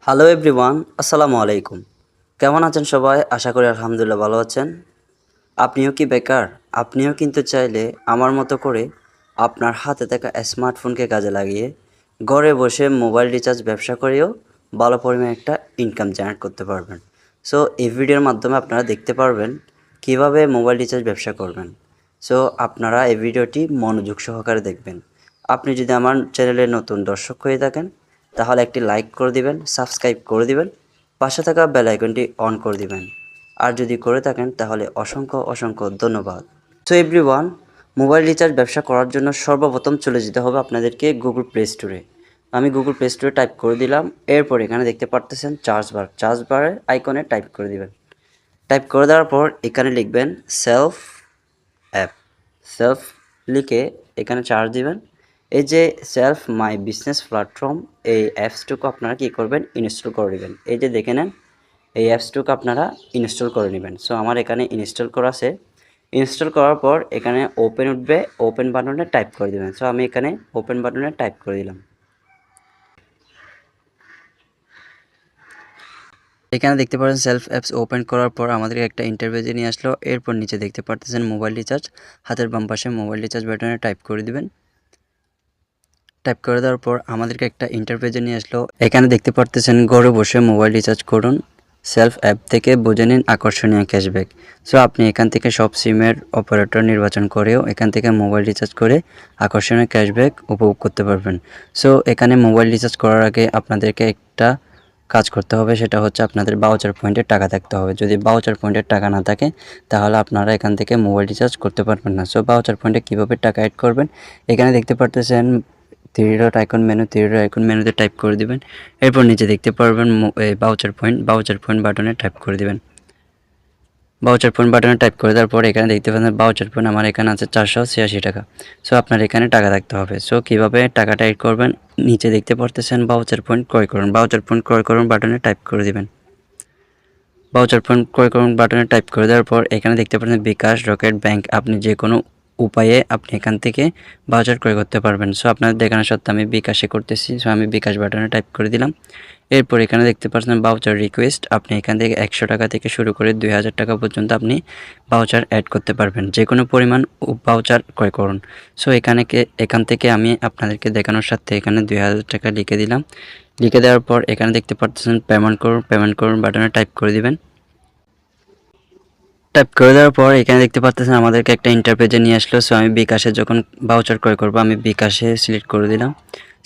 Hello everyone, আসসালামু আলাইকুম। কেমন আছেন সবাই? আশা করি আলহামদুলিল্লাহ ভালো আছেন। আপনিও কি বেকার? আপনিও কিন্তু চাইলে আমার মতো করে আপনার হাতে থাকা স্মার্টফোনকে কাজে লাগিয়ে ঘরে বসে মোবাইল রিচার্জ ব্যবসা করেও ভালো পরিমাণে একটা ইনকাম জেনারেট করতে পারবেন। সো এই ভিডিওর মাধ্যমে আপনারা দেখতে পারবেন কিভাবে মোবাইল রিচার্জ ব্যবসা করবেন। সো আপনারা এই ভিডিওটি মনোযোগ সহকারে দেখবেন। আপনি যদি আমার চ্যানেলের নতুন দর্শক হয়ে থাকেন তাহলে একটি লাইক করে দিবেন, সাবস্ক্রাইব করে দিবেন, পাশে থাকা বেল আইকনটি অন করে দিবেন। আর যদি করে থাকেন তাহলে অসংখ্য অসংখ্য ধন্যবাদ। সো এভরিওয়ান, মোবাইল রিচার্জ ব্যবসা করার জন্য সর্বপ্রথম চলে যেতে হবে আপনাদেরকে গুগল প্লে স্টোরে। আমি গুগল প্লে স্টোরে টাইপ করে দিলাম। এরপর এখানে দেখতে পারতেছেন চার্জ বারের আইকনে টাইপ করে দিবেন। টাইপ করে দেওয়ার পর এখানে লিখবেন সেলফ অ্যাপ। সেলফ লিখে এখানে চার্জ দিবেন। এই যে সেলফ মাই বিজনেস প্ল্যাটফর্ম, এই অ্যাপসটুকু আপনারা কী করবেন, ইনস্টল করে নেবেন। এই যে দেখে নেন, এই অ্যাপসটুকু আপনারা ইনস্টল করে নেবেন। সো আমার এখানে ইনস্টল করা আছে। ইনস্টল করার পর এখানে ওপেন উঠবে, ওপেন বাটনে টাইপ করে দেবেন। সো আমি এখানে ওপেন বাটনে টাইপ করে দিলাম। এখানে দেখতে পাচ্ছেন সেলফ অ্যাপস ওপেন করার পর আমাদের একটা ইন্টারভিউ নিয়ে আসলো। এরপর নিচে দেখতে পাচ্ছেন মোবাইল রিচার্জ, হাতের বাম পাশে মোবাইল রিচার্জ বাটনে টাইপ করে দিবেন। টাইপ করে দেওয়ার পর আমাদেরকে একটা ইন্টারভিউ নিয়ে আসলো। এখানে দেখতে পারতেছেন ঘরে বসে মোবাইল রিচার্জ করুন, সেলফ অ্যাপ থেকে বুঝে নিন আকর্ষণীয় ক্যাশব্যাক। সো আপনি এখান থেকে সব সিমের অপারেটর নির্বাচন করেও এখান থেকে মোবাইল রিচার্জ করে আকর্ষণীয় ক্যাশব্যাক উপভোগ করতে পারবেন। সো এখানে মোবাইল রিচার্জ করার আগে আপনাদেরকে একটা কাজ করতে হবে, সেটা হচ্ছে আপনাদের ভাউচার পয়েন্টের টাকা থাকতে হবে। যদি ভাউচার পয়েন্টের টাকা না থাকে তাহলে আপনারা এখান থেকে মোবাইল রিচার্জ করতে পারবেন না। সো ভাউচার পয়েন্টে কীভাবে টাকা অ্যাড করবেন, এখানে দেখতে পারতেছেন থ্রি ডট আইকন মেনুতে টাইপ করে দিবেন। এরপর নিচে দেখতে পারবেন ভাউচার পয়েন্ট বাটনে টাইপ করে দিবেন। ভাউচার পয়েন্ট বাটনে টাইপ করে দেওয়ার পর এখানে দেখতে পাচ্ছেন ভাউচার পয়েন্ট আমার এখানে আছে 486 টাকা। সো আপনার এখানে টাকা থাকতে হবে। সো কীভাবে টাকাটা অ্যাড করবেন, নিচে দেখতে পারতেছেন ভাউচার পয়েন্ট ক্রয় করুন বাটনে টাইপ করে দিবেন। ভাউচার পয়েন্ট ক্রয় করুন বাটনে টাইপ করে দেওয়ার পর এখানে দেখতে পাচ্ছেন বিকাশ, রকেট, ব্যাংক, আপনি যে কোনো উপায়ে আপনি এখান থেকে ভাউচার ক্রয় করতে পারবেন। সো আপনাদের দেখানো সত্ত্বে আমি বিকাশে করতেছি। সো আমি বিকাশ বাটনে টাইপ করে দিলাম। এরপর এখানে দেখতে পাচ্ছেন ভাউচার রিকোয়েস্ট, আপনি এখান থেকে 100 টাকা থেকে শুরু করে 2000 টাকা পর্যন্ত আপনি ভাউচার অ্যাড করতে পারবেন। যে কোনো পরিমাণ ভাউচার ক্রয় করুন। সো এখান থেকে আমি আপনাদেরকে দেখানোর সাথে এখানে 2000 টাকা লিখে দিলাম। লিখে দেওয়ার পর এখানে দেখতে পাচ্ছেন পেমেন্ট করুন বাটনে টাইপ করে দিবেন। টাইপ করে দেওয়ার পর এখানে দেখতে পাচ্ছেন আমাদেরকে একটা ইন্টারপেজে নিয়ে আসলো। সো আমি বিকাশে যখন ভাউচার ক্রয় করবো আমি বিকাশে সিলেক্ট করে দিলাম।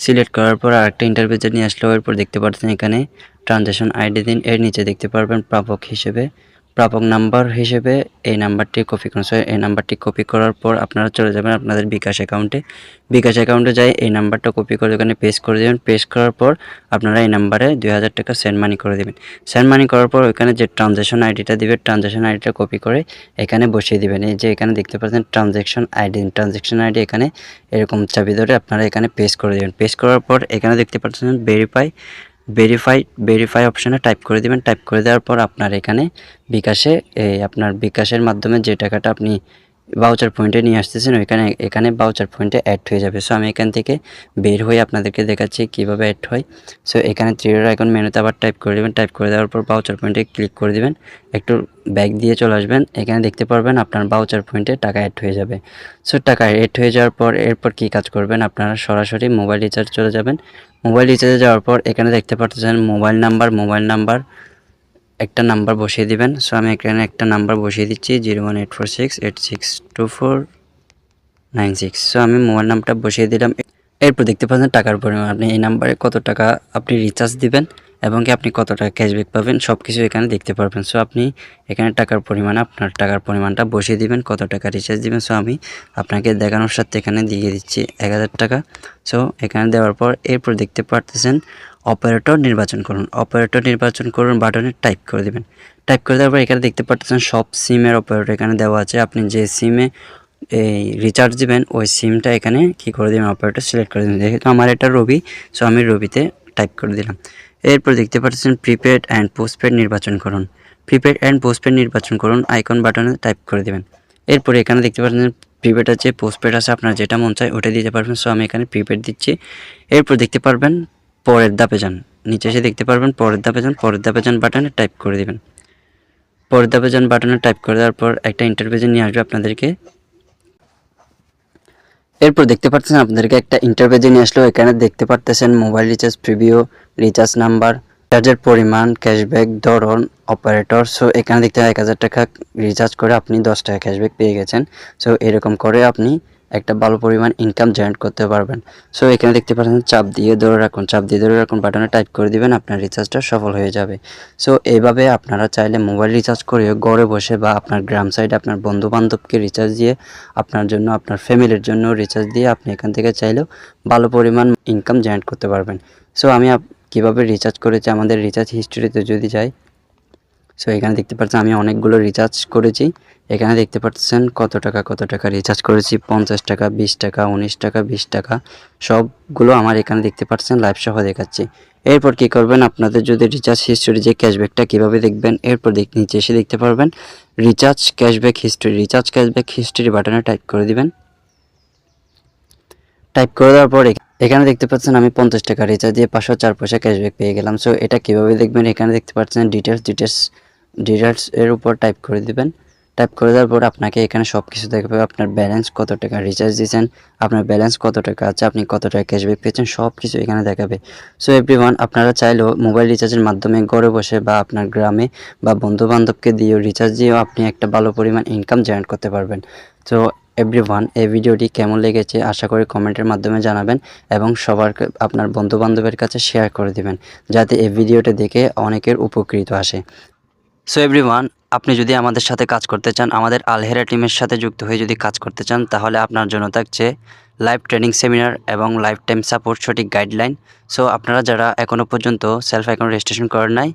সিলেক্ট করার পর আরেকটা ইন্টারপেজে নিয়ে আসলো। এরপর দেখতে পাচ্ছেন এখানে ট্রানজ্যাকশন আইডি দিন। এর নিচে দেখতে পারবেন প্রাপক নাম্বার হিসেবে এই নাম্বারটি কপি করুন। সো এই নাম্বারটি কপি করার পর আপনারা চলে যাবেন আপনাদের বিকাশ অ্যাকাউন্টে যাই এই নাম্বারটা কপি করে এখানে পেস্ট করে দেবেন। পেস্ট করার পর আপনারা এই নাম্বারে 2000 টাকা সেন্ড মানি করে দেবেন। সেন্ড মানি করার পর ওইখানে যে ট্রানজ্যাকশন আইডিটা দিবে ট্রানজ্যাকশন আইডিটা কপি করে এখানে বসিয়ে দিবেন। এই যে এখানে দেখতে পাচ্ছেন ট্রানজ্যাকশন আইডি এখানে এরকম চাবি ধরে আপনারা এখানে পেস্ট করে দেবেন। পেস্ট করার পর এখানে দেখতে পাচ্ছেন ভেরিফাই অপশানে টাইপ করে দিবেন। টাইপ করে দেওয়ার পর আপনার এখানে আপনার বিকাশের মাধ্যমে যে টাকাটা আপনি ভাউচার পয়েন্টে নিয়ে আসতেছেন এখানে ভাউচার পয়েন্টে অ্যাড হয়ে যাবে। সো আমি এখান থেকে বের হয়ে আপনাদেরকে দেখাচ্ছি কীভাবে অ্যাড হয়। সো এখানে থ্রি ডট আইকন মেনুতে আবার টাইপ করে দেবেন। টাইপ করে দেওয়ার পর ভাউচার পয়েন্টে ক্লিক করে দিবেন। একটু ব্যাক দিয়ে চলে আসবেন। এখানে দেখতে পারবেন আপনার ভাউচার পয়েন্টে টাকা অ্যাড হয়ে যাবে। সো টাকা অ্যাড হয়ে যাওয়ার পর এরপর কী কাজ করবেন, আপনারা সরাসরি মোবাইল রিচার্জ চলে যাবেন। মোবাইল রিচার্জে যাওয়ার পর এখানে দেখতে পাচ্ছেন মোবাইল নাম্বার একটা নাম্বার বসিয়ে দিবেন। সো আমি এখানে একটা নাম্বার বসিয়ে দিচ্ছি 01846862496। সো আমি মোবাইল নাম্বারটা বসিয়ে দিলাম। এরপর দেখতে পাচ্ছেন টাকার পরিমাণ, আপনি এই নাম্বারে কত টাকা আপনি রিচার্জ দিবেন এবং কি আপনি কত টাকা ক্যাশব্যাক পাবেন সব কিছু এখানে দেখতে পারবেন। সো আপনি এখানে আপনার টাকার পরিমাণটা বসিয়ে দিবেন, কত টাকা রিচার্জ দিবেন। সো আমি আপনাকে দেখানোর সাথে এখানে দিয়ে দিচ্ছি 1000 টাকা। সো এখানে দেওয়ার পর এরপর দেখতে পারতেছেন অপারেটর নির্বাচন করুন বাটনে টাইপ করে দেবেন। টাইপ করে দেওয়ার পর এখানে দেখতে পাচ্ছেন সব সিমের অপারেটর এখানে দেওয়া আছে। আপনি যে সিমে এই রিচার্জ দিবেন ওই সিমটা এখানে কী করে দেবেন, অপারেটর সিলেক্ট করে দেবেন। যেহেতু আমার এটা রবি, সো আমি রবিতে টাইপ করে দিলাম। এরপর দেখতে পাচ্ছেন প্রিপেড অ্যান্ড পোস্টপেড নির্বাচন করুন আইকন বাটনে টাইপ করে দেবেন। এরপর এখানে দেখতে পাচ্ছেন প্রিপেড আছে, পোস্টপেড আছে, আপনার যেটা মন চায় ওটা দিতে পারবেন। সো আমি এখানে প্রিপেড দিচ্ছি। এরপর দেখতে পারবেন পরের ধাপে যান। নিচে এসে দেখতে পারবেন পরের ধাপে যান, পরের ধাপে যান বাটনে টাইপ করে দিবেন। পরের ধাপে যান বাটনে টাইপ করে দেওয়ার পর একটা ইন্টারভিউ নিয়ে আসবে আপনাদেরকে। এরপর দেখতে পাচ্ছেন আপনাদেরকে একটা ইন্টারভিউ নিয়ে আসলো। এখানে দেখতে পারতেছেন mobile recharge preview, recharge number, রিচার্জের পরিমাণ, ক্যাশব্যাক, ধরন, অপারেটর। সো এখানে দেখতে 1000 টাকা রিচার্জ করে আপনি 10 টাকা ক্যাশব্যাক পেয়ে গেছেন। সো এরকম করে আপনি একটা ভালো পরিমাণ ইনকাম জেনারেট করতে পারবেন। সো এখানে দেখতে পাচ্ছেন চাপ দিয়ে ধরে রাখুন, চাপ দিয়ে ধরে রাখুন বাটনে টাইপ করে দিবেন, আপনার রিচার্জটা সফল হয়ে যাবে। সো এইভাবে আপনারা চাইলে মোবাইল রিচার্জ করে ঘরে বসে বা আপনার গ্রাম সাইডে আপনার বন্ধু বান্ধবকে রিচার্জ দিয়ে, আপনার জন্য আপনার ফ্যামিলির জন্য রিচার্জ দিয়ে আপনি এখান থেকে চাইলেও ভালো পরিমাণ ইনকাম জেনারেট করতে পারবেন। সো আমি কীভাবে রিচার্জ করেছি আমাদের রিচার্জ হিস্ট্রিতে যদি যাই, সো এখানে দেখতে পাচ্ছেন আমি অনেকগুলো রিচার্জ করেছি। এখানে দেখতে পাচ্ছেন কত টাকা রিচার্জ করেছি, 50 টাকা, 20 টাকা, 19 টাকা, 20 টাকা, সবগুলো আমার এখানে দেখতে পাচ্ছেন লাইভ সহ দেখাচ্ছি। এরপর কি করবেন, আপনাদের যদি রিচার্জ হিস্ট্রি যে ক্যাশব্যাকটা কীভাবে দেখবেন, এরপর নিচে এসে দেখতে পারবেন recharge cashback history. Recharge cashback history বাটনে টাইপ করে দিবেন। টাইপ করে দেওয়ার পর এখানে দেখতে পাচ্ছেন আমি 50 টাকা রিচার্জ দিয়ে 504 পয়সা ক্যাশব্যাক পেয়ে গেলাম। সো এটা কীভাবে দেখবেন, এখানে দেখতে পাচ্ছেন ডিটেলস এর উপর টাইপ করে দিবেন। টাইপ করে দেওয়ার পর আপনাকে এখানে সব কিছু দেখাবে, আপনার ব্যালেন্স কত টাকা রিচার্জ দিয়েছেন, আপনার ব্যালেন্স কত টাকা আছে, আপনি কত টাকা ক্যাশব্যাক পেয়েছেন, সব কিছু এখানে দেখাবে। সো এভরিওয়ান, আপনারা চাইলেও মোবাইল রিচার্জের মাধ্যমে ঘরে বসে বা আপনার গ্রামে বা বন্ধু বান্ধবকে দিয়েও রিচার্জ দিয়েও আপনি একটা ভালো পরিমাণ ইনকাম জেনারেট করতে পারবেন। তো এভরিওয়ান, এই ভিডিওটি কেমন লেগেছে আশা করি কমেন্টের মাধ্যমে জানাবেন এবং সবার আপনার বন্ধু বান্ধবের কাছে শেয়ার করে দিবেন, যাতে এই ভিডিওটা দেখে অনেকের উপকৃত আসে। সো এভরিওয়ান, আপনি যদি আমাদের সাথে কাজ করতে চান, আমাদের আলহেরা টিমের সাথে যুক্ত হয়ে যদি কাজ করতে চান, তাহলে আপনার জন্য থাকছে লাইভ ট্রেনিং সেমিনার এবং লাইফ টাইম সাপোর্ট, সঠিক গাইডলাইন। সো আপনারা যারা এখনও পর্যন্ত সেলফ অ্যাকাউন্ট রেজিস্ট্রেশন করেন নাই,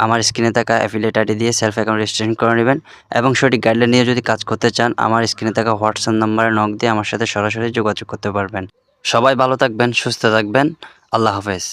আমার স্ক্রিনে থাকা অ্যাফিলিয়েট আইডি দিয়ে সেলফ অ্যাকাউন্ট রেজিস্ট্রেশন করে নেবেন এবং সঠিক গাইডলাইন নিয়ে যদি কাজ করতে চান, আমার স্ক্রিনে থাকা হোয়াটসঅ্যাপ নাম্বারে নক দিয়ে আমার সাথে সরাসরি যোগাযোগ করতে পারবেন। সবাই ভালো থাকবেন, সুস্থ থাকবেন। আল্লাহ হাফেজ।